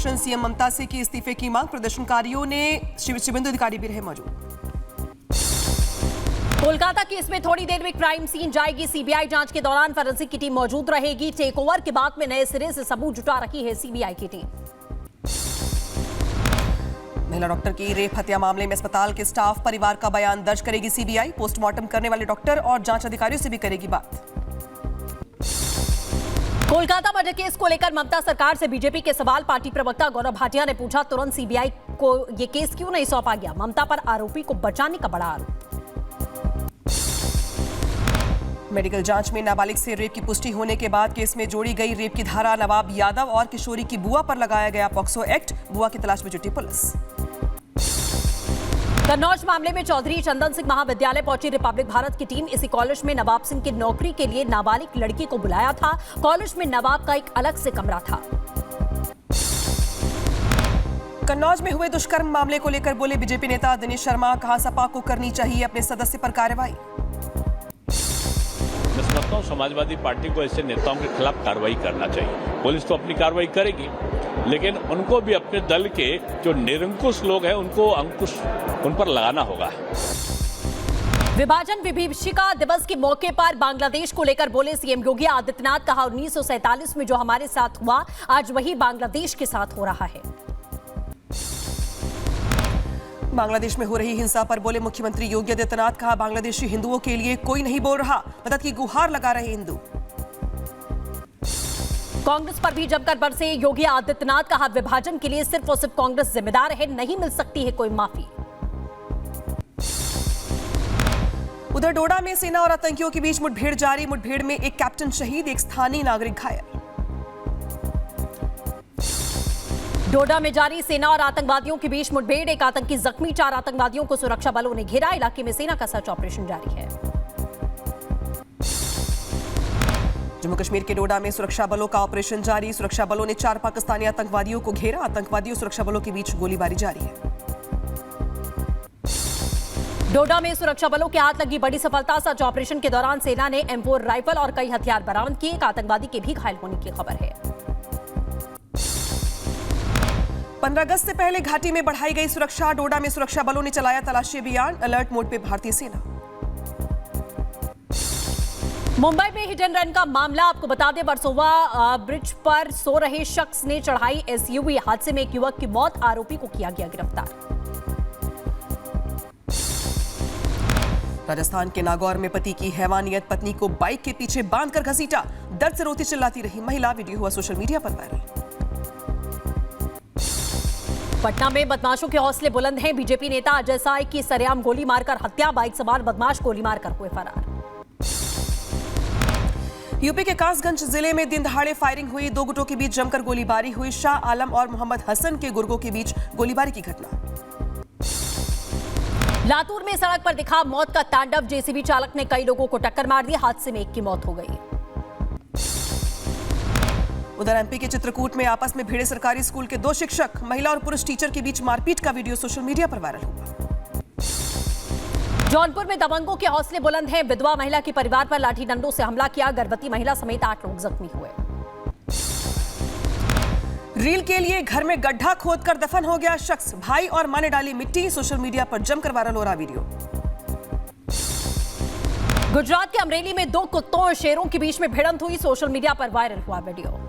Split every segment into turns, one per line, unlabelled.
प्रदर्शन, सीएम ममता से की इस्तीफे की मांग। प्रदर्शनकारियों ने शुभेंदु अधिकारी भी रहे मौजूद।
कोलकाता केस में थोड़ी देर में क्राइम सीन जाएगी सीबीआई। जांच के दौरान फोरेंसिक की टीम मौजूद रहेगी। टेक ओवर के बाद में नए सिरे से सबूत जुटा रही है सीबीआई की टीम।
महिला डॉक्टर की रेप हत्या मामले में अस्पताल के स्टाफ परिवार का बयान दर्ज करेगी सीबीआई। पोस्टमार्टम करने वाले डॉक्टर और जांच अधिकारियों से भी करेगी बात।
कोलकाता मर्डर केस को लेकर ममता सरकार से बीजेपी के सवाल। पार्टी प्रवक्ता गौरव भाटिया ने पूछा, तुरंत सीबीआई को यह केस क्यों नहीं सौंपा गया? ममता पर आरोपी को बचाने का बड़ा आरोप।
मेडिकल जांच में नाबालिग से रेप की पुष्टि होने के बाद केस में जोड़ी गई रेप की धारा। नवाब यादव और किशोरी की बुआ पर लगाया गया पॉक्सो एक्ट। बुआ की तलाश में जुटी पुलिस।
कन्नौज मामले में चौधरी चंदन सिंह महाविद्यालय पहुंची रिपब्लिक भारत की टीम। इसी कॉलेज में नवाब सिंह की नौकरी के लिए नाबालिग लड़की को बुलाया था। कॉलेज में नवाब का एक अलग से कमरा था।
कन्नौज में हुए दुष्कर्म मामले को लेकर बोले बीजेपी नेता दिनेश शर्मा। कहा, सपा को करनी चाहिए अपने सदस्य पर कार्रवाई।
मैं समझता हूँ समाजवादी पार्टी को ऐसे नेताओं के खिलाफ कार्रवाई करना चाहिए। पुलिस तो अपनी कार्रवाई करेगी, लेकिन उनको भी अपने दल के जो निरंकुश लोग हैं उनको अंकुश उन पर लगाना होगा।
विभाजन विभीषिका दिवस के मौके पर बांग्लादेश को लेकर बोले सीएम योगी आदित्यनाथ। कहा, 1947 में जो हमारे साथ हुआ आज वही बांग्लादेश के साथ हो रहा है।
बांग्लादेश में हो रही हिंसा पर बोले मुख्यमंत्री योगी आदित्यनाथ। कहा, बांग्लादेशी हिंदुओं के लिए कोई नहीं बोल रहा, मदद की गुहार लगा रहे हिंदू।
कांग्रेस पर भी जमकर बरसे योगी आदित्यनाथ। कहा, विभाजन के लिए सिर्फ और सिर्फ कांग्रेस जिम्मेदार है, नहीं मिल सकती है कोई माफी।
उधर डोडा में सेना और आतंकियों के बीच मुठभेड़ जारी। मुठभेड़ में एक कैप्टन शहीद, एक स्थानीय नागरिक घायल।
डोडा में जारी सेना और आतंकवादियों के बीच मुठभेड़, एक आतंकी जख्मी। 4 आतंकवादियों को सुरक्षा बलों ने घेरा। इलाके में सेना का सर्च ऑपरेशन जारी है।
जम्मू कश्मीर के डोडा में सुरक्षा बलों का ऑपरेशन जारी। सुरक्षा बलों ने 4 पाकिस्तानी आतंकवादियों को घेरा। आतंकवादियों सुरक्षा बलों के बीच गोलीबारी जारी है।
डोडा में सुरक्षा बलों के हाथ लगी बड़ी सफलता। सर्च ऑपरेशन के दौरान सेना ने M4 राइफल और कई हथियार बरामद किए। एक आतंकवादी के भी घायल होने की खबर है।
15 अगस्त से पहले घाटी में बढ़ाई गई सुरक्षा। डोडा में सुरक्षा बलों ने चलाया तलाशी अभियान। अलर्ट मोड पे भारतीय सेना।
मुंबई में हिट एंड रन का मामला। आपको बता दें, बरसोवा ब्रिज पर सो रहे शख्स ने चढ़ाई SUV। हादसे में एक युवक की मौत। आरोपी को किया गया गिरफ्तार।
राजस्थान के नागौर में पति की हैवानियत। पत्नी को बाइक के पीछे बांधकर घसीटा। दर्द से रोती चिल्लाती रही महिला। वीडियो हुआ सोशल मीडिया पर वायरल।
पटना में बदमाशों के हौसले बुलंद हैं। बीजेपी नेता अजय साय की सरेआम गोली मारकर हत्या। बाइक सवार बदमाश गोली मारकर हुए फरार।
यूपी के कासगंज जिले में दिन दहाड़े फायरिंग हुई। 2 गुटों के बीच जमकर गोलीबारी हुई। शाह आलम और मोहम्मद हसन के गुर्गों के बीच गोलीबारी की घटना।
लातूर में सड़क पर दिखा मौत का तांडव। जेसीबी चालक ने कई लोगों को टक्कर मार दी। हादसे में एक की मौत हो गई।
उधर MP के चित्रकूट में आपस में भिड़े सरकारी स्कूल के 2 शिक्षक। महिला और पुरुष टीचर के बीच मारपीट का वीडियो सोशल मीडिया पर वायरल हुआ।
जौनपुर में दबंगों के हौसले बुलंद हैं। विधवा महिला के परिवार पर लाठी डंडों से हमला किया। गर्भवती महिला समेत 8 लोग जख्मी हुए।
रील के लिए घर में गड्ढा खोदकर दफन हो गया शख्स। भाई और मां ने डाली मिट्टी। सोशल मीडिया पर जमकर वायरल हो रहा वीडियो।
गुजरात के अमरेली में 2 कुत्तों और शेरों के बीच में भिड़ंत हुई। सोशल मीडिया पर वायरल हुआ वीडियो।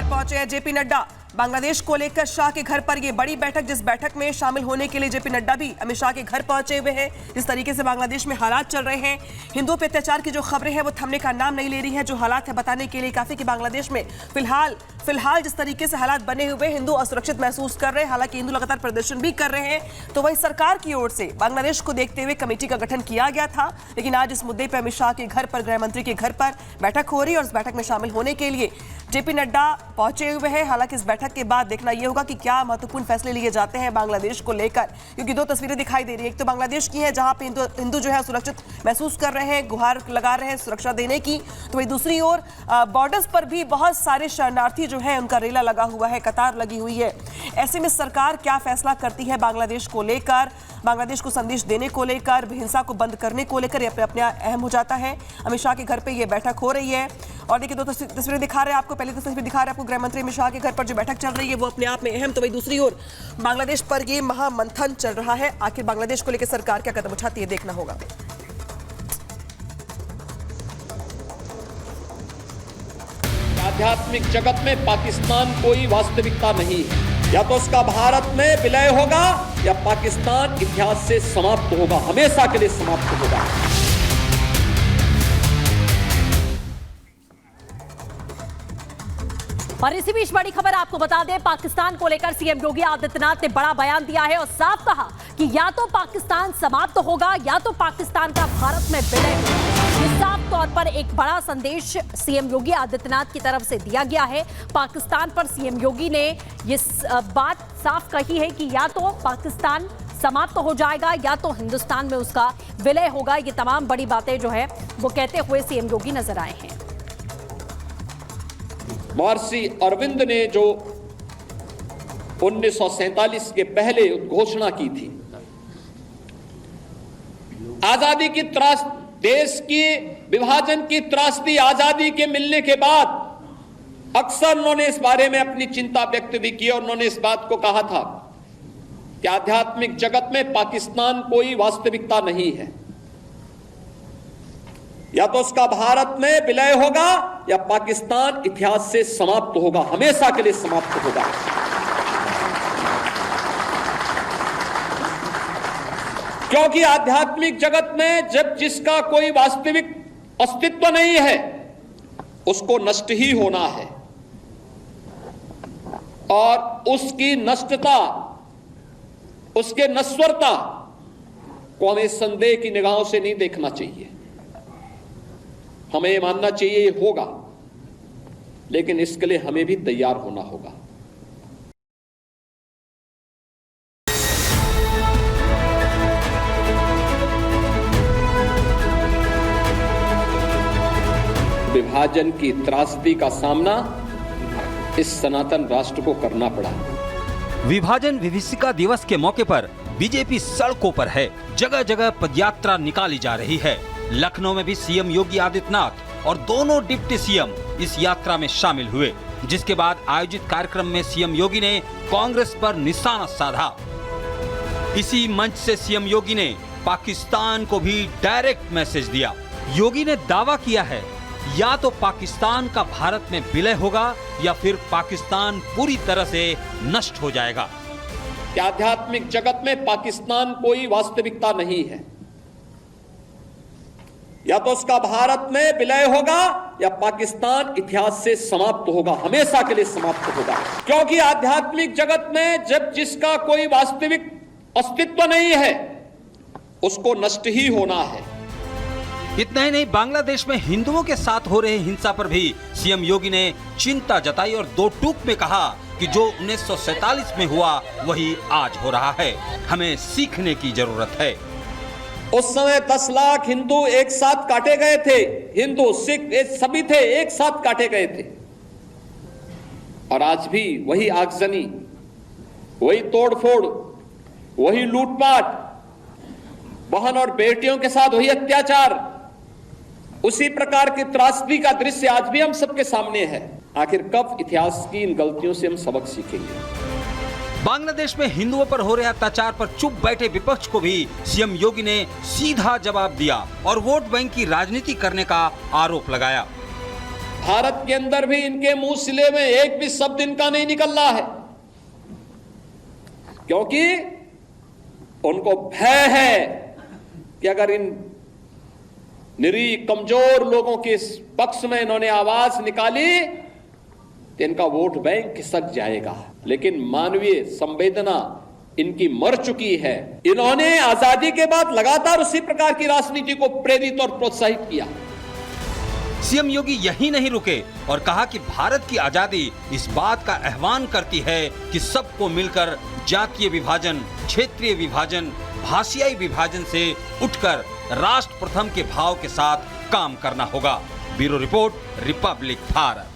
पहुंचे जेपी नड्डा। बांग्लादेश को लेकर शाह के घर पर यह बड़ी बैठक, जिस बैठक में शामिल होने के लिए जेपी नड्डा भी अमित शाह के घर पहुंचे हुए हैं। जिस तरीके से बांग्लादेश में हालात चल रहे हैं, हिंदुओं पर अत्याचार की जो खबरें हैं वो थमने का नाम नहीं ले रही है। जो हालात है बताने के लिए काफी कि बांग्लादेश में फिलहाल जिस तरीके से हालात बने हुए, हिंदू असुरक्षित महसूस कर रहे हैं। हालांकि हिंदू लगातार प्रदर्शन भी कर रहे हैं। तो वही सरकार की ओर से बांग्लादेश को देखते हुए कमेटी का गठन किया गया था। लेकिन आज इस मुद्दे पर अमित शाह के घर पर, गृह मंत्री के घर पर बैठक हो रही है और इस बैठक में शामिल होने के लिए जेपी नड्डा पहुंचे हुए हैं। हालांकि इस बैठक बैठक के बाद देखना यह होगा कि क्या महत्वपूर्ण फैसले लिए जाते हैं बांग्लादेश को लेकर, क्योंकि दो तस्वीरें दिखाई दे रही है। एक तो बांग्लादेश की है जहां पे हिंदू जो है सुरक्षित महसूस कर रहे हैं, गुहार लगा रहे हैं सुरक्षा देने की, तो वही दूसरी ओर बॉर्डर्स पर भी बहुत सारे शरणार्थी जो है उनका रेला लगा हुआ है, कतार लगी हुई है। ऐसे में सरकार क्या फैसला करती है बांग्लादेश को लेकर, बांग्लादेश को संदेश देने को लेकर, हिंसा को बंद करने को लेकर, यह अपने अहम हो जाता है। अमित शाह के घर पे ये बैठक हो रही है और देखिए दो तस्वीरें दिखा रहे हैं आपको। पहली तस्वीर दिखा रहे हैं आपको गृह मंत्री अमित शाह के घर पर जो बैठक चल रही है वो अपने आप में अहम, तो वही दूसरी ओर बांग्लादेश पर ये महामंथन चल रहा है। आखिर बांग्लादेश को लेकर सरकार क्या कदम उठाती है, देखना होगा।
आध्यात्मिक जगत में पाकिस्तान कोई वास्तविकता नहीं है। या तो उसका भारत में विलय होगा या पाकिस्तान इतिहास से समाप्त होगा, हमेशा के लिए समाप्त होगा।
और इसी बीच बड़ी खबर आपको बता दें, पाकिस्तान को लेकर सीएम योगी आदित्यनाथ ने बड़ा बयान दिया है और साफ कहा कि या तो पाकिस्तान समाप्त होगा या तो पाकिस्तान का भारत में विलय होगा। ये साफ तौर पर एक बड़ा संदेश सीएम योगी आदित्यनाथ की तरफ से दिया गया है। पाकिस्तान पर सीएम योगी ने ये बात साफ कही है कि या तो पाकिस्तान समाप्त हो जाएगा या तो हिंदुस्तान में उसका विलय होगा। ये तमाम बड़ी बातें जो है वो कहते हुए सीएम योगी नजर आए हैं।
महर्षि अरविंद ने जो 1947 के पहले घोषणा की थी, आजादी की त्रासदी, देश की विभाजन की त्रासदी आजादी के मिलने के बाद अक्सर उन्होंने इस बारे में अपनी चिंता व्यक्त भी की और उन्होंने इस बात को कहा था कि आध्यात्मिक जगत में पाकिस्तान कोई वास्तविकता नहीं है। या तो उसका भारत में विलय होगा या पाकिस्तान इतिहास से समाप्त होगा, हमेशा के लिए समाप्त होगा। क्योंकि आध्यात्मिक जगत में जब जिसका कोई वास्तविक अस्तित्व नहीं है उसको नष्ट ही होना है और उसकी नष्टता, उसके नश्वरता को हमें संदेह की निगाहों से नहीं देखना चाहिए। हमें ये मानना चाहिए ये होगा, लेकिन इसके लिए हमें भी तैयार होना होगा। विभाजन की त्रासदी का सामना इस सनातन राष्ट्र को करना पड़ा।
विभाजन विभीषिका दिवस के मौके पर बीजेपी सड़कों पर है, जगह जगह पदयात्रा निकाली जा रही है। लखनऊ में भी सीएम योगी आदित्यनाथ और दोनों डिप्टी सीएम इस यात्रा में शामिल हुए, जिसके बाद आयोजित कार्यक्रम में सीएम योगी ने कांग्रेस पर निशाना साधा। इसी मंच से सीएम योगी ने पाकिस्तान को भी डायरेक्ट मैसेज दिया। योगी ने दावा किया है या तो पाकिस्तान का भारत में विलय होगा या फिर पाकिस्तान पूरी तरह से नष्ट हो जाएगा।
आध्यात्मिक जगत में पाकिस्तान कोई वास्तविकता नहीं है। या तो उसका भारत में विलय होगा या पाकिस्तान इतिहास से समाप्त होगा, हमेशा के लिए समाप्त होगा। क्योंकि आध्यात्मिक जगत में जब जिसका कोई वास्तविक अस्तित्व नहीं है उसको नष्ट ही होना है।
इतना ही नहीं, बांग्लादेश में हिंदुओं के साथ हो रहे हिंसा पर भी सीएम योगी ने चिंता जताई और दो टूक में कहा कि जो 1947 में हुआ वही आज हो रहा है, हमें सीखने की जरूरत है।
उस समय 10 लाख हिंदू एक साथ काटे गए थे, हिंदू सिख सभी थे, एक साथ काटे गए थे। और आज भी वही आगजनी, वही तोड़फोड़, वही लूटपाट, बहन और बेटियों के साथ वही अत्याचार, उसी प्रकार की त्रासदी का दृश्य आज भी हम सबके सामने है। आखिर कब इतिहास की इन गलतियों से हम सबक सीखेंगे?
बांग्लादेश में हिंदुओं पर हो रहे अत्याचार पर चुप बैठे विपक्ष को भी सीएम योगी ने सीधा जवाब दिया और वोट बैंक की राजनीति करने का आरोप लगाया।
भारत के अंदर भी इनके मुंह सिले में एक भी शब्द इनका नहीं निकल रहा है, क्योंकि उनको भय है कि अगर इन निरीह कमजोर लोगों के पक्ष में इन्होंने आवाज निकाली तो इनका वोट बैंक खिसक जाएगा। लेकिन मानवीय संवेदना इनकी मर चुकी है। इन्होंने आजादी के बाद लगातार उसी प्रकार की राजनीति को प्रेरित और प्रोत्साहित किया।
सीएम योगी यही नहीं रुके और कहा कि भारत की आजादी इस बात का आह्वान करती है कि सबको मिलकर जातीय विभाजन, क्षेत्रीय विभाजन, भाषाई विभाजन से उठकर राष्ट्र प्रथम के भाव के साथ काम करना होगा। Bureau report, Republic Bharat.